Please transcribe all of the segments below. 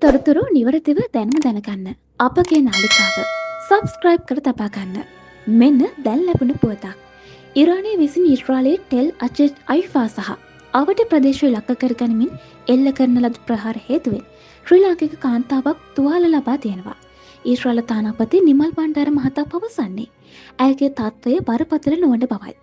තොරතුරු නිවරදිව දැනම දැනගන්න අපගේ නාලිකාව සබස්ක්‍රයිබ් කර තබා ගන්න. මෙන්න දැන් ලැබුණ පුවතක්. ඉරානය විසින් ඊශ්‍රායලයේ ටෙල් අචෙජ් අයිෆා සහ අවට ප්‍රදේශය ලක්ක කරගනිමින් එල්ල කරන ලද ප්‍රහාර හේතුවෙන් ශ්‍රී ලාංකික කාන්තාවක් තුවාල ලබා තියෙනවා. ඊශ්‍රායල තානාපති නිමල් බණ්ඩාර මහතා පවසන්නේ ඇයගේ තත්ත්වය බරපතල නොවන බවයි.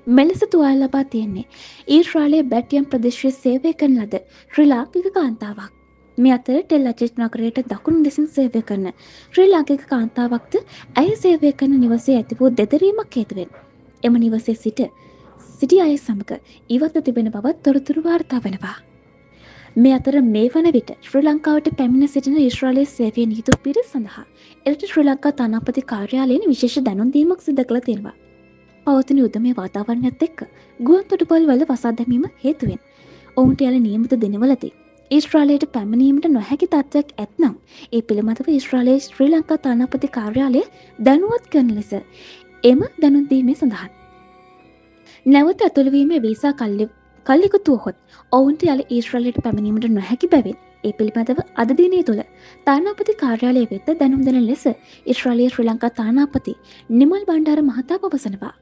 මෙලෙස තුවාල ලබා තියෙන්නේ ඊශ්‍රායලයේ බැටියම් ප්‍රදේශයේ සේවය කරන ලද ශ්‍රී ලාංකික කාන්තාවක්. මේ අතර ටෙල් අචෙජ් නගරයට දකුණු ලෙසින් සේවය කරන ශ්‍රී ලාංකික කාන්තාවක්ද ඇය සේවය කරන නිවසේ ඇති වූ දෙදරීමක් හේතුවෙන් එම නිවසේ සිටි අය සමග ඉවත්ව තිබෙන බවත් තොරතුරු වාර්තා වෙනවා. මේ අතර මේ වන විට ශ්‍රී ලංකාවට පැමිණ සිටින ඊශ්‍රායලයේ සේවයේ නියුතු පිරිස සඳහා එරට ශ්‍රී ලංකා තානාපති කාර්යාලයෙන් විශේෂ දැනුම් දීමක් සිදු කළ තියෙනවා. පවතින යුදමේ වාතාවරණයත් එක්ක ගුවන් තොටුපොළ වල වසා දැමීම හේතුවෙන් ඔවුන්ට යන නියමිත දිනවලදී ඊශ්‍රායලයට පැමිණීමට නොහැකි තත්ත්වයක් ඇත්නම් ඒ පිළිබඳව ඊශ්‍රායලයේ ශ්‍රී ලංකා තානාපති කාර්යාලය දැනුවත් කරන ලෙස එම දැනුම් දීමේ සඳහන්. නැවත ඇතුළුවීමේ වීසා කල්ලිකුතු වහොත් ඔවුන්ට යල ඊශ්‍රායලයට පැමිණීමට නොහැකි බැවින් ඒ පිළිබඳව අද දිනේ තුල තානාපති කාර්යාලය වෙත දැනුම් දෙන ලෙස ඊශ්‍රායලයේ ශ්‍රී ලංකා තානාපති නිමල් බණ්ඩාර මහතා පවසනවා.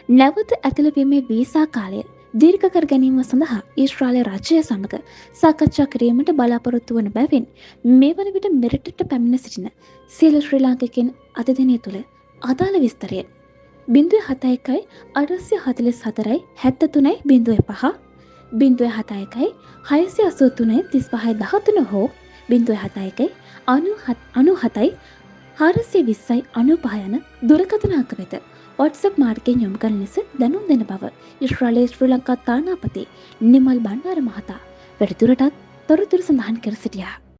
නැවත ඇතුළුවීමේ වීසා කාලය දීර්ඝ කර ගැනීම සඳහා ඊශ්‍රායල රාජ්‍යය සමග සාකච්ඡා කිරීමට බලාපොරොත්තු වන බැවින් මේ වන විට මෙරටට පැමිණ සිටින සියලු ශ්‍රී ලාංකිකයන් අද දිනේ තුල අදාළ විස්තරය 071 844 73 05 071 683 35 13 හෝ 071 97 420 95 යන දුරකථන අංක වෙත WhatsApp මාර්ගයෙන් යොමු කරන ලෙස දැනුම් දෙන බව ඊශ්‍රායලයේ ශ්‍රී ලංකා තානාපති නිමල් බණ්ඩාර මහතා වැඩිදුරටත් තොරතුරු සඳහන් කර සිටියා.